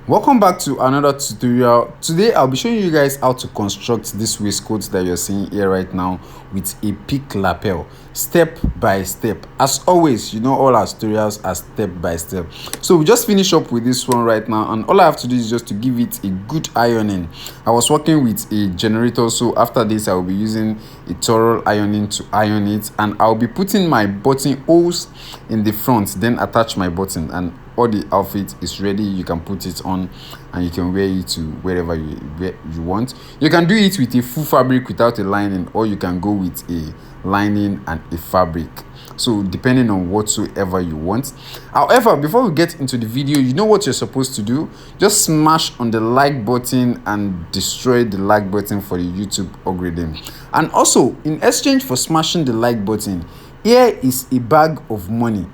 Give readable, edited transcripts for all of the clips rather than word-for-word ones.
Welcome back to another tutorial. Today I'll be showing you guys how to construct this waistcoat that you're seeing here right now with a peak lapel, step by step. As always, you know all our tutorials are step by step. So we just finish up with this one right now, and all I have to do is just to give it a good ironing. I was working with a generator, so after this I will be using a thorough ironing to iron it, and I'll be putting my button holes in the front, then attach my button, and all the outfit is ready. You can put it on and you can wear it to wherever you want. You can do it with a full fabric without a lining, or you can go with a lining and a fabric, so depending on whatsoever you want. However, before we get into the video, you know what you're supposed to do. Just smash on the like button and destroy the like button for the YouTube algorithm. And also, in exchange for smashing the like button, here is a bag of money.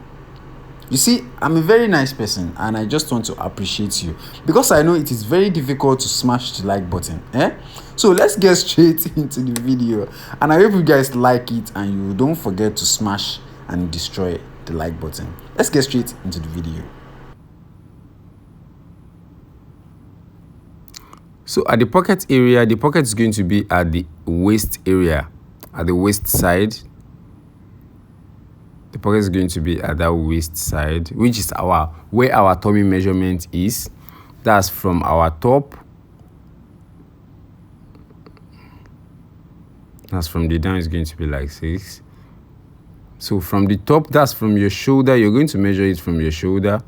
You see, I'm a very nice person and I just want to appreciate you, because I know it is very difficult to smash the like button. So let's get straight into the video, and I hope you guys like it and you don't forget to smash and destroy the like button. Let's get straight into the video. So at the pocket area, the pocket is going to be at the waist area, at the waist side. The pocket is going to be at that waist side, which is where our tummy measurement is. That's from our top. That's from the down is going to be like 6. So from the top, that's from your shoulder. You're going to measure it from your shoulder.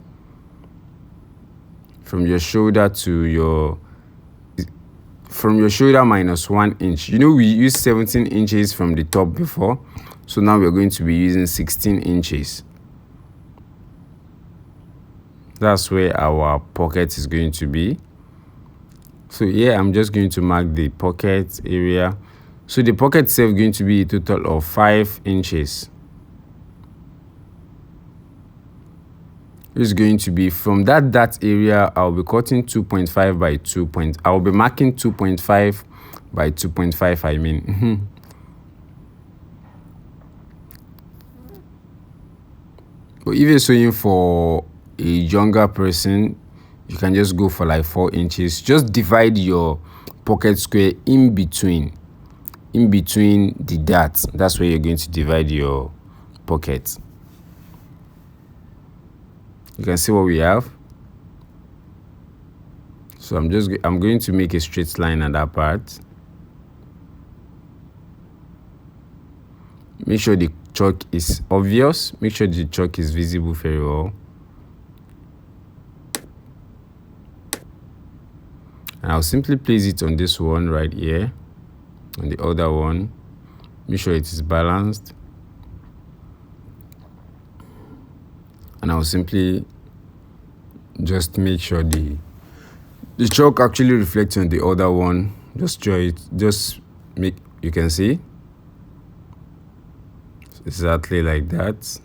From your shoulder to your... From your shoulder minus 1 inch. You know we used 17 inches from the top before. So now we're going to be using 16 inches. That's where our pocket is going to be. So here I'm just going to mark the pocket area. So the pocket itself is going to be a total of 5 inches. It's going to be from that area. I'll be cutting 2.5 by 2. I'll be marking 2.5 by 2.5. I mean. But if you're sewing for a younger person, you can just go for like 4 inches. Just divide your pocket square in between the darts. That's where you're going to divide your pocket. You can see what we have. So I'm going to make a straight line at that part. Make sure the chalk is obvious. Make sure the chalk is visible very well. And I'll simply place it on this one right here, on the other one. Make sure it is balanced. And I'll simply just make sure the chalk actually reflects on the other one. Just draw it. You can see. Exactly like that.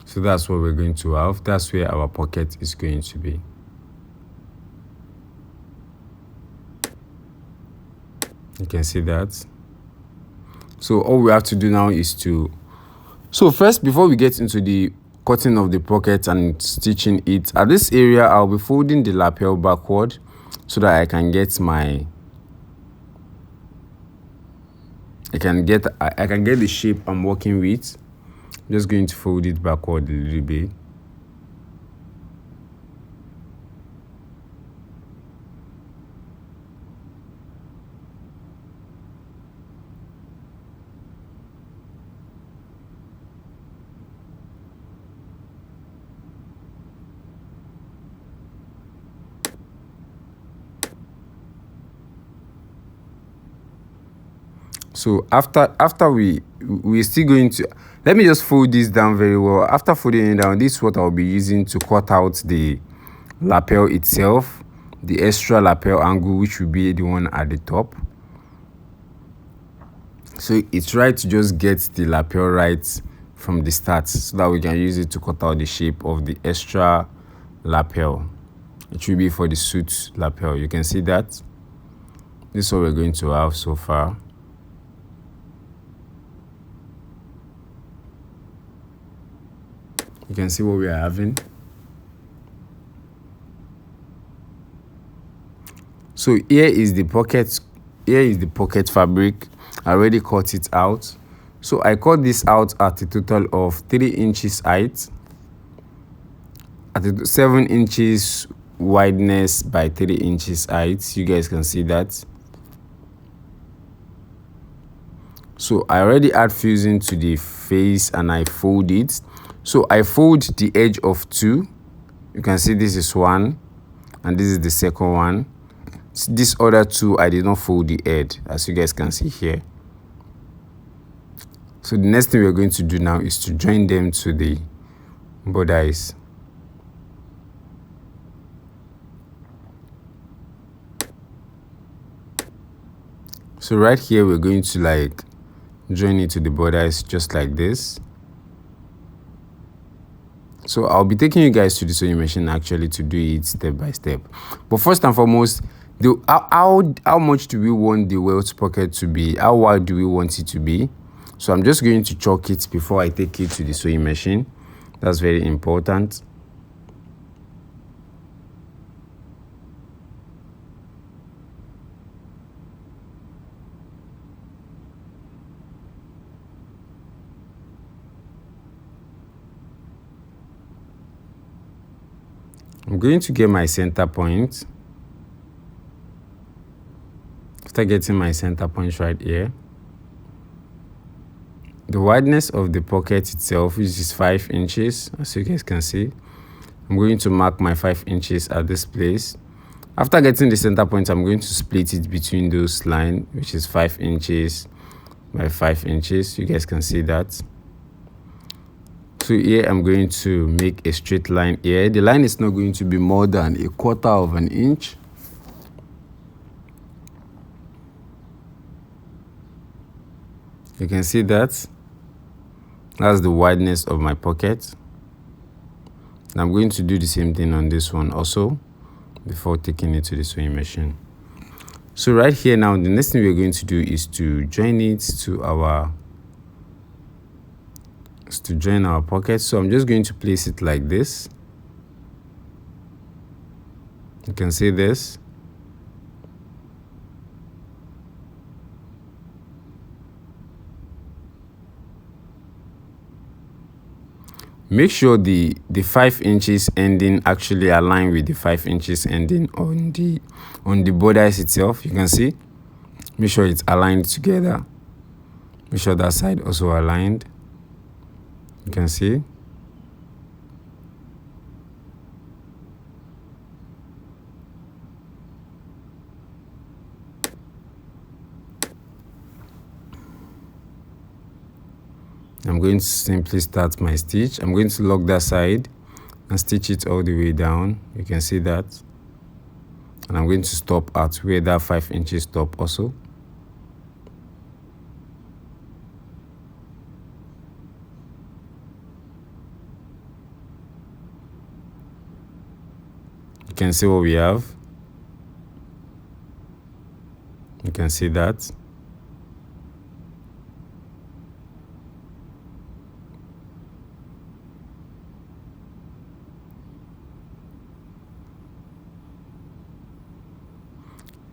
So that's what we're going to have. That's where our pocket is going to be. You can see that. So all we have to do now is to... So first, before we get into the cutting of the pocket and stitching it, at this area I'll be folding the lapel backward so that I can get the shape I'm working with. I'm just going to fold it backward a little bit. So after we're still going to... Let me just fold this down very well. After folding it down, this is what I'll be using to cut out the lapel itself, the extra lapel angle, which will be the one at the top. So it's right to just get the lapel right from the start, so that we can use it to cut out the shape of the extra lapel. It will be for the suit lapel. You can see that. This is what we're going to have so far. You can see what we are having. So here is the pocket. Here is the pocket fabric. I already cut it out. So I cut this out at a total of 3 inches height, at 7 inches wideness by 3 inches height. You guys can see that. So I already add fusing to the face and I fold it. So I fold the edge of 2. You can see this is 1 and this is the second one. This other 2 I did not fold the edge, as you guys can see here. So the next thing we're going to do now is to join them to the bodice. So right here we're going to like join it to the bodice just like this. So I'll be taking you guys to the sewing machine actually to do it step by step. But first and foremost, how much do we want the welt pocket to be? How wide do we want it to be? So I'm just going to chalk it before I take it to the sewing machine. That's very important. I'm going to get my center point. After getting my center point right here, the wideness of the pocket itself is 5 inches, as you guys can see. I'm going to mark my 5 inches at this place. After getting the center point, I'm going to split it between those lines, which is 5 inches by 5 inches. You guys can see that. So here I'm going to make a straight line here. The line is not going to be more than 1/4 of an inch. You can see that. That's the wideness of my pocket. And I'm going to do the same thing on this one also before taking it to the sewing machine. So right here now, the next thing we're going to do is to join it to our pocket. So I'm just going to place it like this. You can see this. Make sure the 5 inches ending actually align with the 5 inches ending on the bodice itself. You can see. Make sure it's aligned together. Make sure that side also aligned. You can see. I'm going to simply start my stitch. I'm going to lock that side and stitch it all the way down. You can see that. And I'm going to stop at where that 5 inches stop also. You can see what we have. You can see that.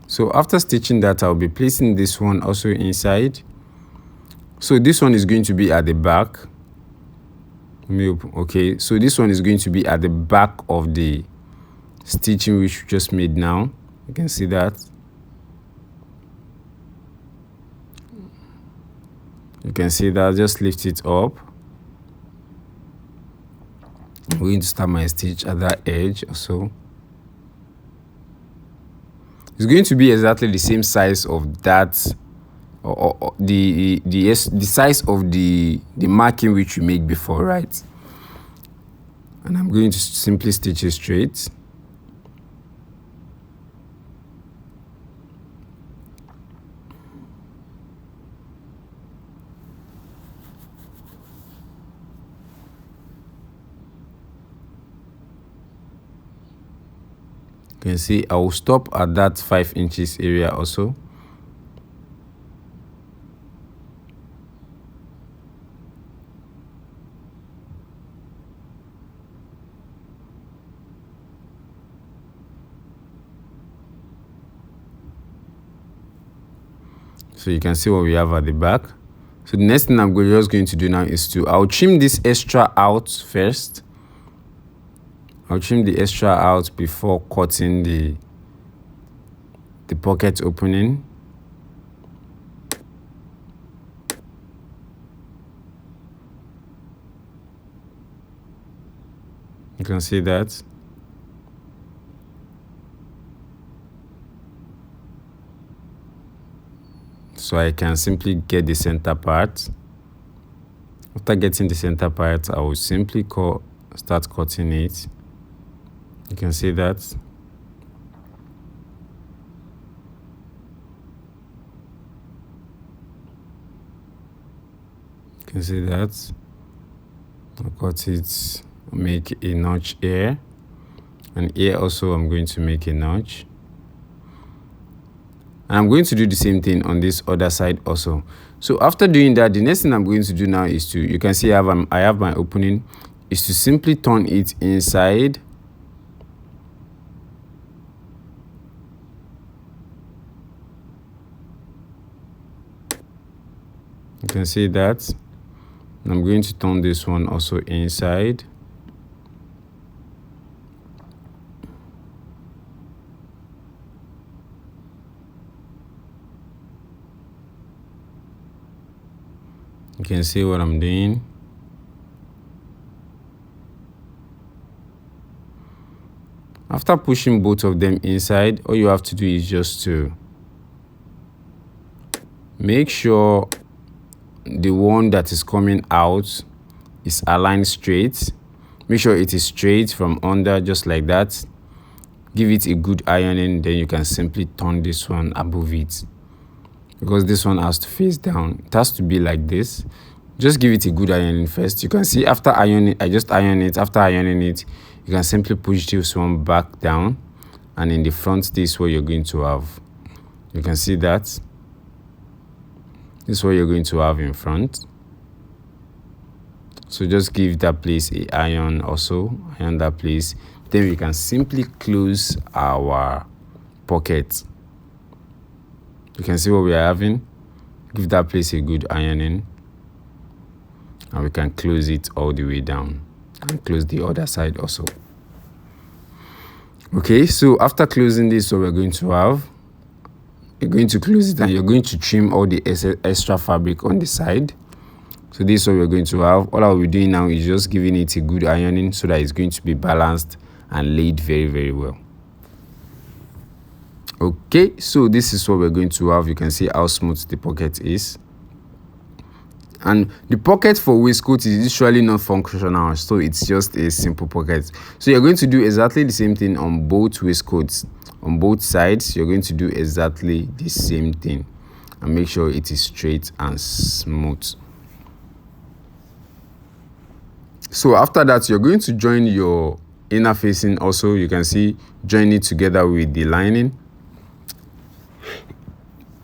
So after stitching that, I'll be placing this one also inside. So this one is going to be at the back. Okay, so this one is going to be at the back of the stitching which we just made now. You can see that. You can see that. Just lift it up. I'm going to start my stitch at that edge also. It's going to be exactly the same size of that, or the size of the marking which we made before, right? And I'm going to simply stitch it straight. You can see I will stop at that 5 inches area also. So you can see what we have at the back. So the next thing I'm just going to do now is I'll trim this extra out first. I'll trim the extra out before cutting the pocket opening. You can see that. So I can simply get the center part. After getting the center part, I will simply start cutting it. You can see that. You can see that. I'll cut it, make a notch here, and here also I'm going to make a notch. And I'm going to do the same thing on this other side also. So after doing that, the next thing I'm going to do now is you can see I have my opening, is to simply turn it inside. You can see that. And I'm going to turn this one also inside. You can see what I'm doing. After pushing both of them inside, all you have to do is just to make sure the one that is coming out is aligned straight. Make sure it is straight from under, just like that. Give it a good ironing, then you can simply turn this one above it. Because this one has to face down, it has to be like this. Just give it a good ironing first. You can see after ironing, I just iron it. After ironing it, you can simply push this one back down, and in the front, this is what you're going to have. You can see that. This is what you're going to have in front. So just give that place a iron also, iron that place. Then we can simply close our pocket. You can see what we are having. Give that place a good ironing, and we can close it all the way down and close the other side also. Okay, so after closing this, what we're going to have, you're going to close it and you're going to trim all the extra fabric on the side. So this is what we're going to have. All I'll be doing now is just giving it a good ironing so that it's going to be balanced and laid very, very well. Okay, so this is what we're going to have. You can see how smooth the pocket is. And the pocket for waistcoat is usually not functional, so it's just a simple pocket. So you're going to do exactly the same thing on both waistcoats. On both sides, you're going to do exactly the same thing. And make sure it is straight and smooth. So after that, you're going to join your inner facing also. You can see, join it together with the lining.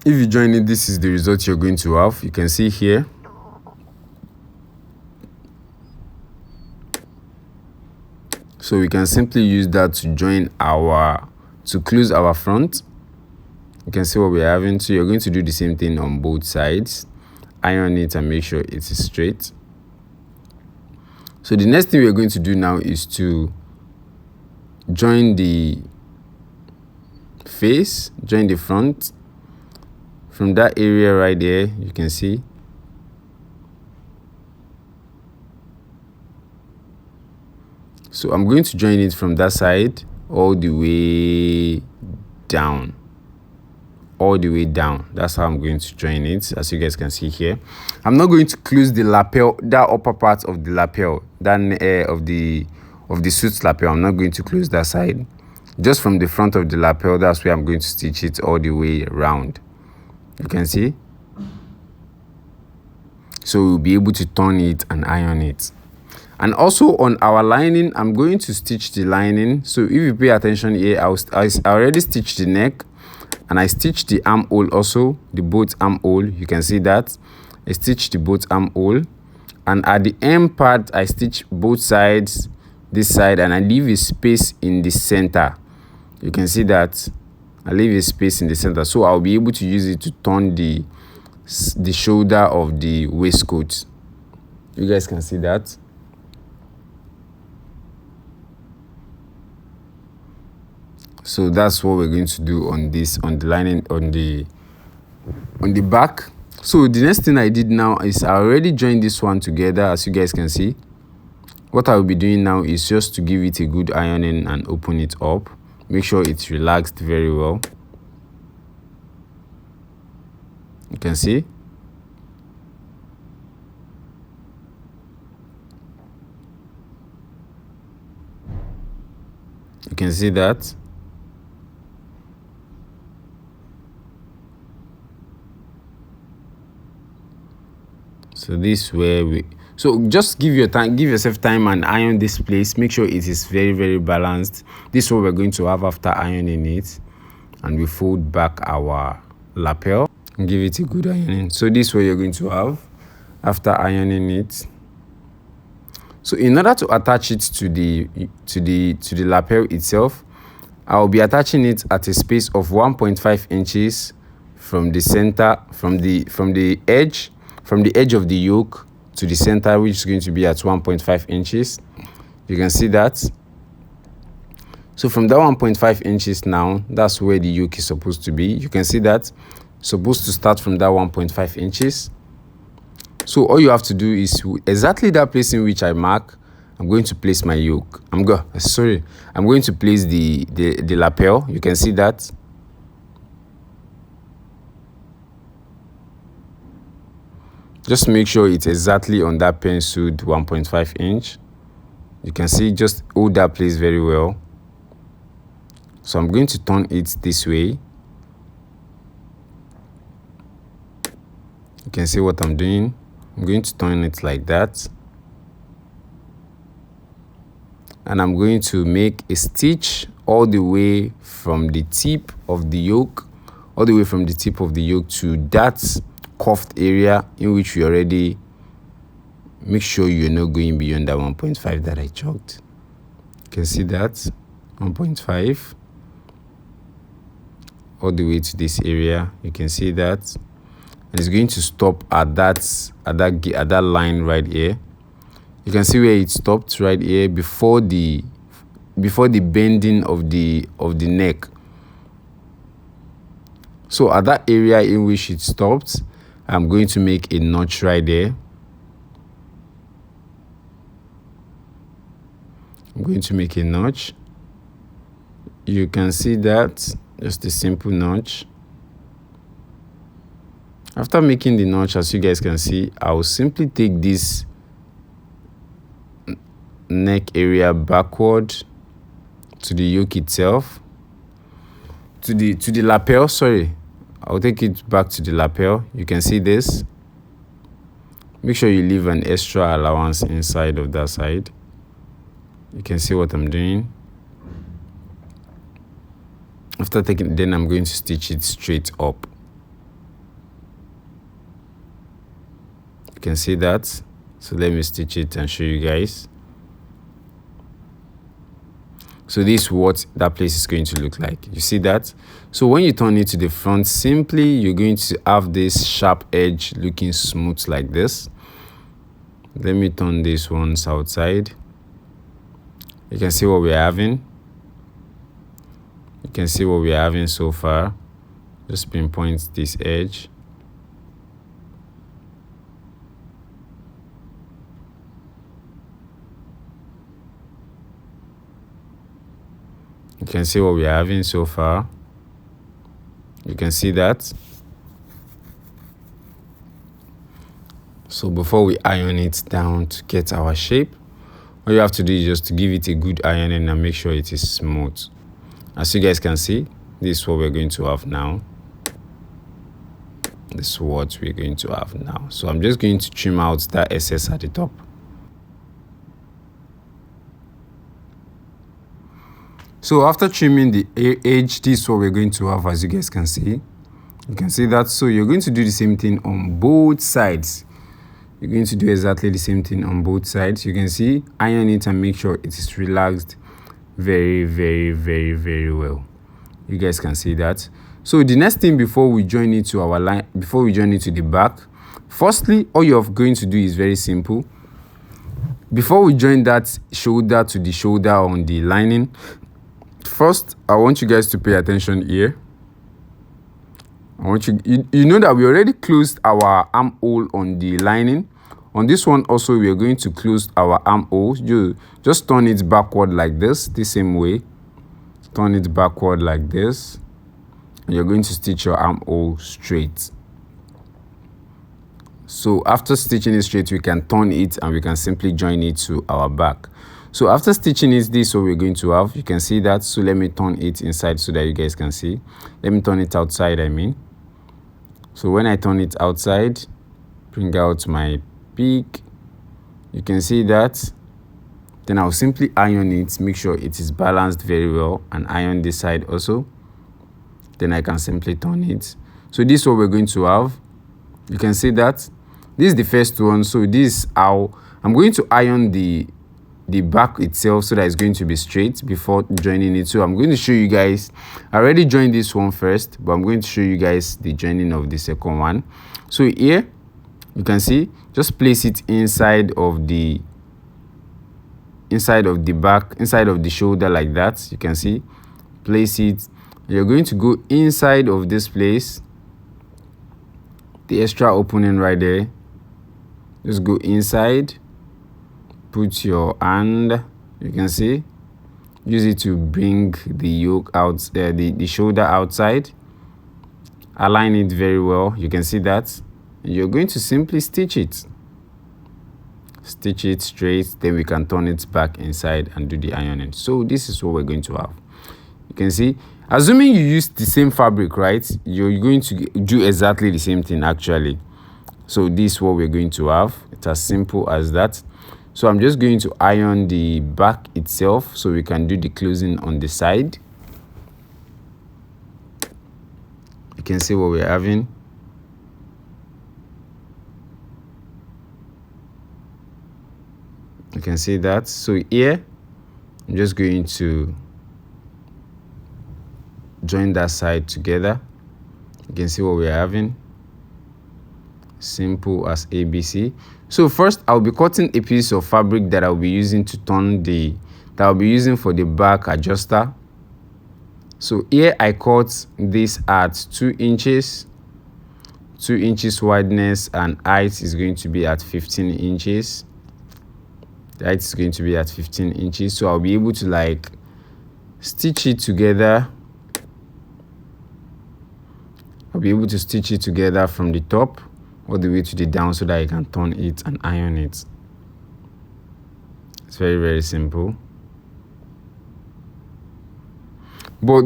If you join it, this is the result you're going to have. You can see here. So we can simply use that to to close our front. You can see what we're having. So you're going to do the same thing on both sides. Iron it and make sure it is straight. So the next thing we're going to do now is to join the face, join the front. From that area right there, you can see. So I'm going to join it from that side all the way down. All the way down. That's how I'm going to join it, as you guys can see here. I'm not going to close the lapel, that upper part of the lapel, that of the suit lapel. I'm not going to close that side. Just from the front of the lapel, that's where I'm going to stitch it all the way around. You can see. So we'll be able to turn it and iron it. And also on our lining, I'm going to stitch the lining. So if you pay attention here, I already stitched the neck, and I stitched the armhole also, the both armhole. You can see that. I stitched the both armhole, and at the end part, I stitch both sides, this side, and I leave a space in the center. You can see that. I leave a space in the center, so I'll be able to use it to turn the shoulder of the waistcoat. You guys can see that. So that's what we're going to do on this, on the lining, on the back. So the next thing I did now is I already joined this one together, as you guys can see. What I will be doing now is just to give it a good ironing and open it up. Make sure it's relaxed very well. You can see. You can see that. So this where we, so just give yourself time and iron this place. Make sure it is very, very balanced. This is what we're going to have after ironing it. And we fold back our lapel and give it a good ironing. So this is what you're going to have after ironing it. So in order to attach it to the lapel itself, I'll be attaching it at a space of 1.5 inches from the center, from the edge of the yoke to the center, which is going to be at 1.5 inches. You can see that. So from that 1.5 inches now, that's where the yoke is supposed to be. You can see that. Supposed to start from that 1.5 inches. So all you have to do is exactly that place in which I mark, I'm going to place my yoke. I'm going to place the lapel. You can see that. Just make sure it's exactly on that penciled 1.5 inch. You can see, just hold that place very well. So I'm going to turn it this way. You can see what I'm doing. I'm going to turn it like that. And I'm going to make a stitch all the way from the tip of the yoke, to that cuffed area in which we already make sure you're not going beyond that 1.5 that I chalked. You can see that 1.5 all the way to this area. You can see that, and it's going to stop at that line right here. You can see where it stopped right here before the bending of the neck. So at that area in which it stopped, I'm going to make a notch right there. I'm going to make a notch. You can see that, just a simple notch. After making the notch, as you guys can see, I will simply take this neck area backward to the yoke itself, to the lapel. I'll take it back to the lapel. You can see this. Make sure you leave an extra allowance inside of that side. You can see what I'm doing. After taking, then I'm going to stitch it straight up. You can see that. So let me stitch it and show you guys. So this is what that place is going to look like. You see that? So when you turn it to the front, simply you're going to have this sharp edge looking smooth like this. Let me turn this one outside. You can see what we're having. You can see what we're having so far. Just pinpoint this edge. You can see what we're having so far. You can see that. So before we iron it down to get our shape, all you have to do is just to give it a good ironing and make sure it is smooth. As you guys can see, this is what we're going to have now. This is what we're going to have now. So I'm just going to trim out that excess at the top. So after trimming the edge, this is what we're going to have, as you guys can see. You can see that. So you're going to do the same thing on both sides. You're going to do exactly the same thing on both sides. You can see, iron it and make sure it is relaxed very, very, very, very well. You guys can see that. So the next thing before we join it to our line, before we join it to the back, firstly, all you're going to do is very simple. Before we join that shoulder to the shoulder on the lining, first I want you guys to pay attention here. I want you know that we already closed our armhole on the lining. On this one also, we are going to close our armhole. You just turn it backward like this, the same way. Turn it backward like this. And you're going to stitch your armhole straight. So after stitching it straight, we can turn it and we can simply join it to our back. So after stitching it, this is what we're going to have. You can see that. So let me turn it inside so that you guys can see. Let me turn it outside, I mean. So when I turn it outside, bring out my peak, you can see that. Then I'll simply iron it, make sure it is balanced very well, and iron this side also. Then I can simply turn it. So this is what we're going to have. You can see that. This is the first one. So this is how I'm going to iron the back itself so that it's going to be straight before joining it. So I'm going to show you guys. I already joined this one first, but I'm going to show you guys the joining of the second one. So here you can see, just place it inside of the back, inside of the shoulder like that. You can see, place it. You're going to go inside of this place, the extra opening right there. Just go inside, put your hand, you can see, use it to bring the yoke out, the shoulder outside. Align it very well, you can see that. You're going to simply stitch it straight, then we can turn it back inside and do the ironing. So this is what we're going to have. You can see, assuming you use the same fabric, right, you're going to do exactly the same thing actually. So this is what we're going to have. It's as simple as that. So I'm just going to iron the back itself so we can do the closing on the side. You can see what we're having. You can see that. So here, I'm just going to join that side together. You can see what we're having. Simple as ABC. So first, I'll be cutting a piece of fabric that I'll be using to turn that I'll be using for the back adjuster. So here I cut this at 2 inches. 2 inches wideness, and height is going to be at 15 inches. The height is going to be at 15 inches. So I'll be able to like stitch it together. I'll be able to stitch it together from the top all the way to the down so that I can turn it and iron it. It's very, very simple. But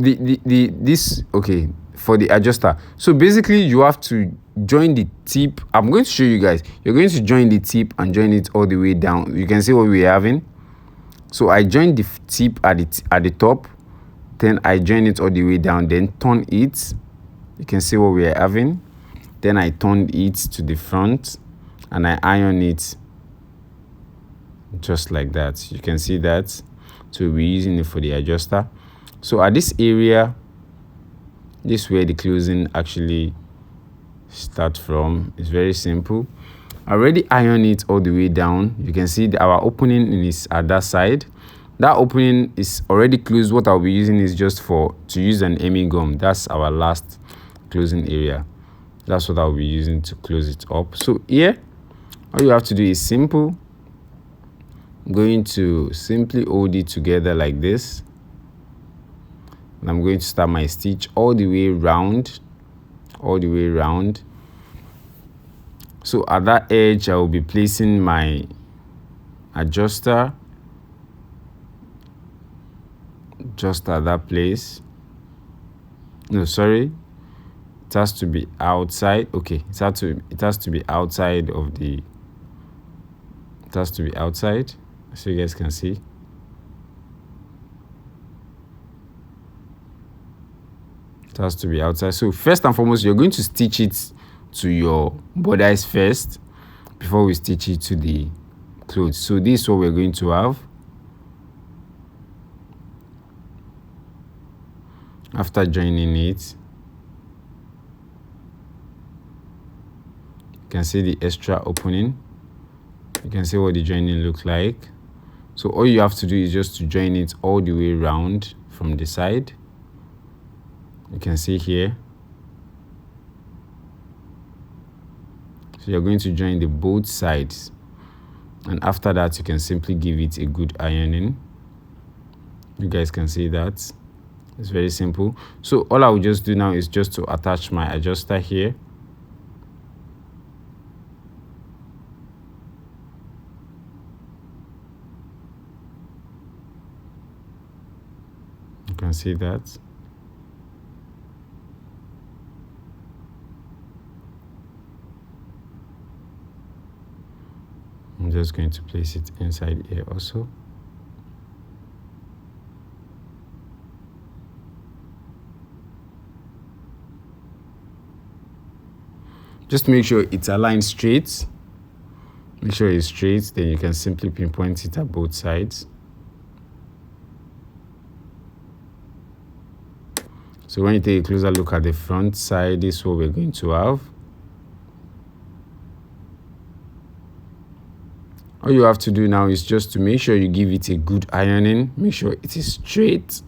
okay, for the adjuster. So basically you have to join the tip. I'm going to show you guys. You're going to join the tip and join it all the way down. You can see what we're having. So I joined the tip at the top, then I join it all the way down, then turn it. You can see what we're having. Then I turned it to the front and I iron it just like that. You can see that. So we're using it for the adjuster. So at this area, this is where the closing actually starts from. It's very simple. I already ironed it all the way down. You can see that our opening is at that side. That opening is already closed. What I'll be using is just to use an Amy gum. That's our last closing area. That's what I'll be using to close it up. So here, all you have to do is simple. I'm going to simply hold it together like this. And I'm going to start my stitch all the way round. So at that edge, I will be placing my adjuster just at that place. No, sorry. It has to be outside. Okay, it has to be outside of the. It has to be outside, so you guys can see. It has to be outside. So first and foremost, you're going to stitch it to your bodice first before we stitch it to the clothes. So this is what we're going to have. After joining it, you can see the extra opening. You can see what the joining looks like. So all you have to do is just to join it all the way around from the side. You can see here. So you're going to join the both sides, and after that you can simply give it a good ironing. You guys can see that. It's very simple. So all I will just do now is just to attach my adjuster here. You can see that. I'm just going to place it inside here also. Just make sure it's aligned straight. Make sure it's straight, then you can simply pinpoint it at both sides. So when you take a closer look at the front side, this is what we're going to have. All you have to do now is just to make sure you give it a good ironing. Make sure it is straight.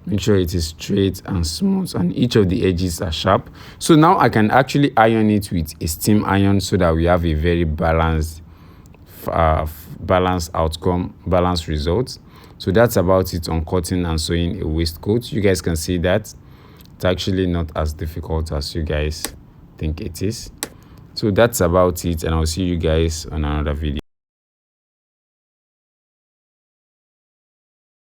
Make sure it is straight and smooth, and each of the edges are sharp. So now I can actually iron it with a steam iron so that we have a very balanced outcome, balanced results. So that's about it on cutting and sewing a waistcoat. You guys can see that it's actually not as difficult as you guys think it is. So that's about it, and I'll see you guys on another video.